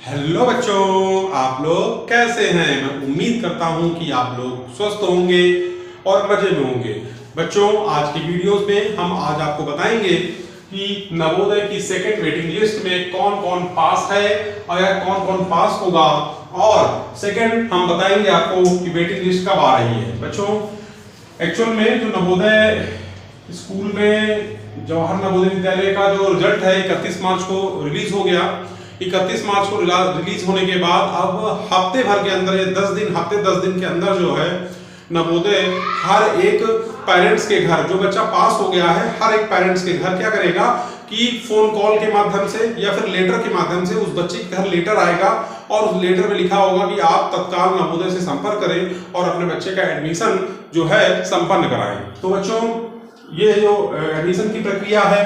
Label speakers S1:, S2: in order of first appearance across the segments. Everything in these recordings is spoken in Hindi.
S1: हेलो बच्चों, आप लोग कैसे हैं। मैं उम्मीद करता हूं कि आप लोग स्वस्थ होंगे और मजे में होंगे। बच्चों, आज की वीडियोस में हम आज आपको बताएंगे कि नवोदय की सेकंड वेटिंग लिस्ट में कौन कौन पास है और कौन कौन पास होगा, और सेकंड हम बताएंगे आपको कि वेटिंग लिस्ट कब आ रही है। बच्चों, एक्चुअल में जो नवोदय स्कूल में जवाहर नवोदय विद्यालय का जो रिजल्ट है 31 मार्च को रिलीज हो गया। 31 मार्च को रिलीज होने के बाद अब हफ्ते भर के अंदर, 10 दिन के अंदर जो है नवोदय हर एक पेरेंट्स के घर, जो बच्चा पास हो गया है, हर एक पेरेंट्स के घर क्या करेगा कि फोन कॉल के माध्यम से या फिर लेटर के माध्यम से उस बच्चे के घर लेटर आएगा और उस लेटर में लिखा होगा कि आप तत्काल नवोदय से संपर्क करें और अपने बच्चे का एडमिशन जो है संपन्न कराएं। तो बच्चों, ये जो एडमिशन की प्रक्रिया है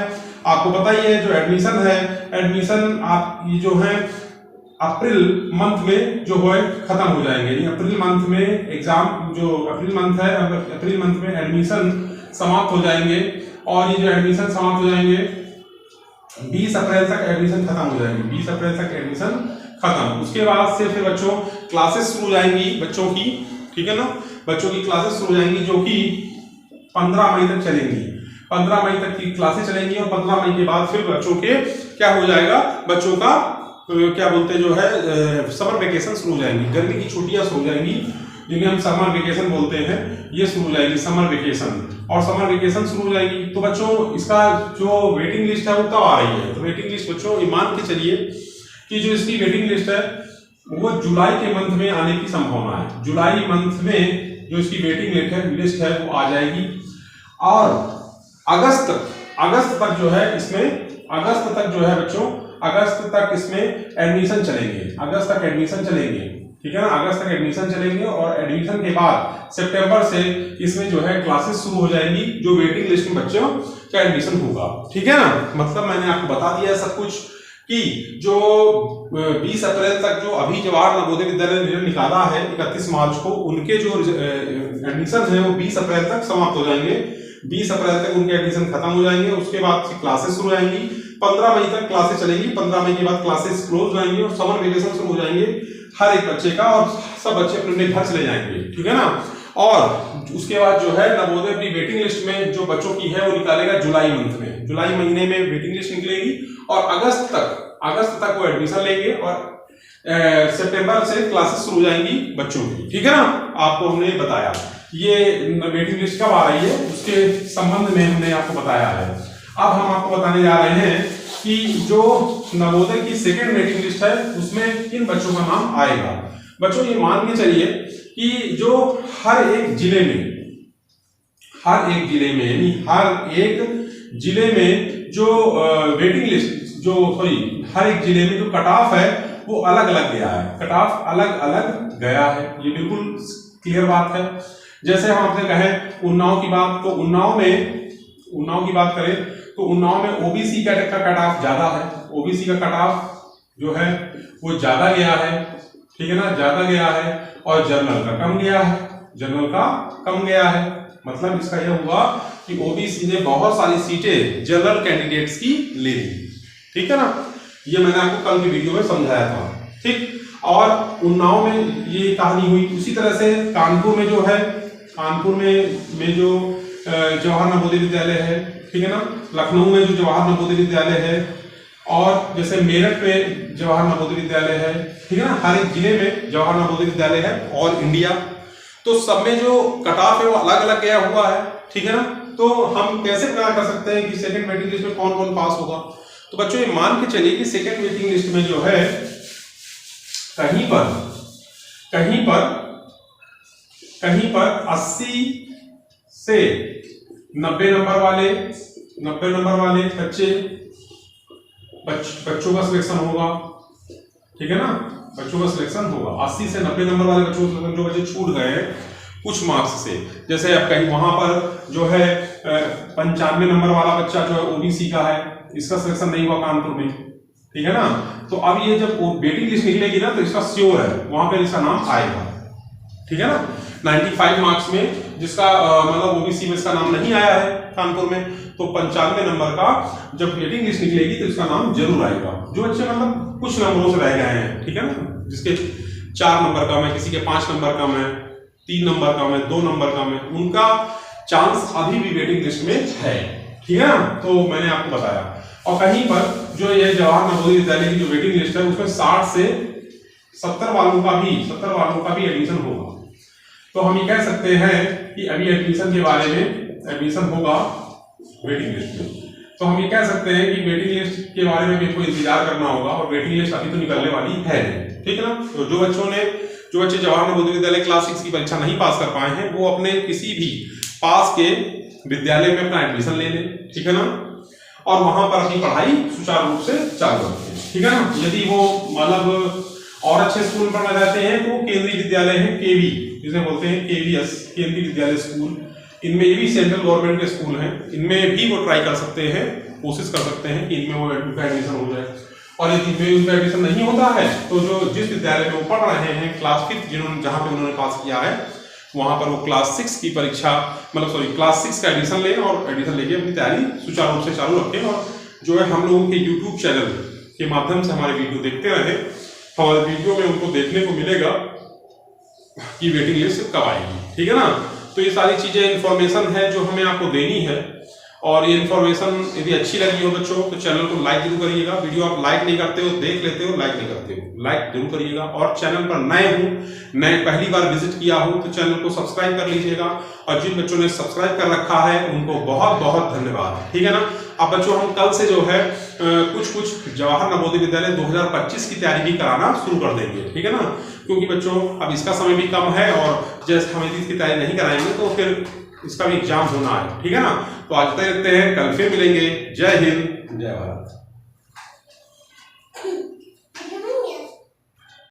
S1: आपको पता ही है। जो एडमिशन है, एडमिशन आप ये जो है अप्रैल मंथ में जो है खत्म हो जाएंगे। अप्रैल मंथ में एग्जाम, जो अप्रैल मंथ है, अप्रैल मंथ में एडमिशन समाप्त हो जाएंगे और ये जो एडमिशन समाप्त हो जाएंगे 20 अप्रैल तक एडमिशन खत्म हो जाएंगे। 20 अप्रैल तक एडमिशन खत्म। उसके बाद से फिर बच्चों क्लासेस शुरू हो जाएंगी बच्चों की, ठीक है ना। बच्चों की क्लासेस शुरू हो जाएंगी जो कि 15 मई तक चलेंगी। 15 मई तक की क्लासेस चलेंगी और 15 मई के बाद फिर बच्चों के क्या हो जाएगा, बच्चों का क्या बोलते हैं जो है समर वेकेशन शुरू हो जाएंगी। गर्मी की छुट्टियां शुरू हो जाएंगी जिन्हें हम समर वेकेशन बोलते हैं, ये शुरू हो जाएगी समर वेकेशन। और समर वेकेशन शुरू हो जाएगी तो बच्चों इसका जो वेटिंग लिस्ट है वो कब आ रही है। तो वेटिंग लिस्ट बच्चों ये मान के चलिए कि जो इसकी वेटिंग लिस्ट है वो जुलाई के मंथ में आने की संभावना है। जुलाई मंथ में जो इसकी वेटिंग लिस्ट है वो आ जाएगी और अगस्त तक जो है इसमें, अगस्त तक जो है बच्चों, अगस्त तक इसमें एडमिशन चलेंगे। अगस्त तक एडमिशन चलेंगे, ठीक है ना। अगस्त तक एडमिशन चलेंगे और एडमिशन के बाद सितंबर से इसमें जो है क्लासेस शुरू हो जाएंगी जो वेटिंग लिस्ट में बच्चों का एडमिशन होगा, ठीक है ना। मतलब मैंने आपको बता दिया सब कुछ कि जो 20 अप्रैल तक जो अभी जवाहर नवोदय विद्यालय ने निकाला है 31 मार्च को, उनके जो एडमिशन है वो 20 अप्रैल तक समाप्त हो जाएंगे। 20 अप्रैल तक उनके एडमिशन खत्म हो जाएंगे। उसके बाद क्लासेस शुरू हो जाएंगी। 15 मई तक क्लासेस चलेंगी। 15 मई के बाद क्लासेस क्लोज हो जाएंगी और समर वेकेशन शुरू हो जाएंगे हर एक बच्चे का, और सब बच्चे अपने अपने घर चले जाएंगे, ठीक है ना। और उसके बाद जो है नवोदय अपनी वेटिंग लिस्ट में जो बच्चों की है वो निकालेगा जुलाई मंथ में। जुलाई महीने में वेटिंग लिस्ट निकलेगी और अगस्त तक वो एडमिशन लेंगे और सितंबर से क्लासेस शुरू हो जाएंगी बच्चों की, ठीक है ना। आपको हमने बताया ये वेटिंग लिस्ट कब आ रही है उसके संबंध में हमने आपको बताया है। अब हम आपको बताने जा रहे हैं कि जो नवोदय की सेकंड वेटिंग लिस्ट है उसमें किन बच्चों का नाम आएगा। बच्चों ये मान के चलिए कि जो हर एक जिले में यानी हर एक जिले में जो वेटिंग लिस्ट हर एक जिले में जो कट ऑफ है वो अलग अलग गया है। कट ऑफ अलग अलग गया है, ये बिल्कुल क्लियर बात है। जैसे हम आपसे कहें उन्नाव की बात, तो उन्नाव की बात करें तो उन्नाव में ओबीसी का कट ऑफ ज्यादा है। ओबीसी का कट ऑफ जो है वो ज्यादा गया है, ठीक है ना, ज्यादा गया है। और जनरल का कम गया है। मतलब इसका यह हुआ कि ओबीसी ने बहुत सारी सीटें जनरल कैंडिडेट्स की ले ली, ठीक है ना। ये मैंने आपको कल की वीडियो में समझाया था, ठीक। और उन्नाव में ये कहानी हुई। उसी तरह से कानपुर में जो है, कानपुर में जो जवाहर नवोदय विद्यालय है, ठीक है ना। लखनऊ में जो जवाहर नवोदय विद्यालय है, और जैसे मेरठ में जवाहर नवोदय विद्यालय है, ठीक है ना। हर एक जिले में जवाहर नवोदय विद्यालय है और इंडिया, तो सब में जो कट ऑफ है वो अलग अलग गया हुआ है, ठीक है ना। तो हम कैसे पता कर सकते हैं कि सेकंड वेटिंग लिस्ट में कौन कौन पास होगा। तो बच्चों ये मान के चलिए कि सेकंड वेटिंग लिस्ट में जो है कहीं पर 80 से 90 नंबर वाले बच्चों का सिलेक्शन होगा, ठीक है ना। बच्चों का सिलेक्शन होगा 80 से 90 नंबर वाले बच्चों का सिलेक्शन, जो बच्चे छूट गए हैं कुछ मार्क्स से। जैसे अब कहीं वहां पर जो है 95 नंबर वाला बच्चा जो है ओबीसी का है, इसका सिलेक्शन नहीं हुआ कानपुर में, ठीक है ना। तो अब ये जब वेटिंग लिस्ट निकलेगी ना तो इसका श्योर है वहां पर इसका नाम आएगा, ठीक है ना। 95 मार्क्स में जिसका मतलब ओबीसी में इसका नाम नहीं आया है कानपुर में, तो 95 नंबर का जब वेटिंग लिस्ट निकलेगी तो इसका नाम जरूर आएगा। जो बच्चे मतलब कुछ नंबरों से रह गए हैं, ठीक है ना, जिसके 4 नंबर कम है, किसी के 5 नंबर कम है, 3 नंबर कम है, 2 नंबर कम है, उनका चांस अभी भी वेटिंग लिस्ट में है, ठीक है ना। तो मैंने आपको बताया। और कहीं पर जो ये जवाहर नवोदय विद्यालय की जो वेटिंग लिस्ट है उसमें 60 से 70 वालों का भी एडमिशन होगा। तो हम ये कह सकते हैं कि अभी एडमिशन के बारे में एडमिशन होगा वेटिंग लिस्ट में। तो हम ये कह सकते हैं कि वेटिंग लिस्ट के बारे में भी कोई इंतजार करना होगा और वेटिंग लिस्ट अभी तो निकलने वाली है, ठीक है ना। तो जो बच्चे जवाहर नवोदय विद्यालय क्लास 6 की परीक्षा नहीं पास कर पाए हैं वो अपने किसी भी पास के विद्यालय में अपना एडमिशन ले लें, ठीक है ना, और वहां पर अपनी पढ़ाई सुचारू रूप से चालू रखें, ठीक है ना। यदि वो मतलब और अच्छे स्कूल में पढ़ना चाहते हैं तो केंद्रीय विद्यालय है केवी, जिसे बोलते हैं केवीएस, केंद्रीय विद्यालय स्कूल, इनमें ये भी सेंट्रल गवर्नमेंट के स्कूल हैं, इनमें भी वो ट्राई कर सकते हैं, कोशिश कर सकते हैं कि इनमें वो एडमिशन हो जाए। और यदि उनका एडमिशन नहीं होता है तो जो जिस विद्यालय में वो पढ़ रहे हैं क्लास 5 जहां पे उन्होंने पास किया है वहां पर वो क्लास 6 की परीक्षा क्लास 6 का एडमिशन लें और एडमिशन लेके अपनी तैयारी सुचारू रूप से चालू रखें। और जो है हम लोगों के यूट्यूब चैनल के माध्यम से हमारे वीडियो देखते रहे, हमारे वीडियो में उनको देखने को मिलेगा कि वेटिंग लिस्ट कब आएगी, ठीक है ना। तो ये सारी चीजें इंफॉर्मेशन है जो हमें आपको देनी है। और ये इन्फॉर्मेशन यदि अच्छी लगी हो बच्चों तो चैनल को लाइक जरूर करिएगा। वीडियो आप लाइक नहीं करते हो, देख लेते हो, लाइक नहीं करते हो, लाइक जरूर करिएगा। और चैनल पर नए पहली बार विजिट किया हो तो चैनल को सब्सक्राइब कर लीजिएगा। और जिन बच्चों ने सब्सक्राइब कर रखा है उनको बहुत बहुत धन्यवाद, ठीक है ना। अब बच्चों हम कल से जो है कुछ जवाहर नवोदय विद्यालय 2025 की तैयारी भी कराना शुरू कर देंगे, ठीक है ना। क्योंकि बच्चों अब इसका समय भी कम है और जस्ट हम इसकी तैयारी नहीं कराएंगे तो फिर इसका भी एग्जाम होना है, ठीक है ना। तो आज तक रखते हैं, कल फिर मिलेंगे। जय हिंद, जय भारत।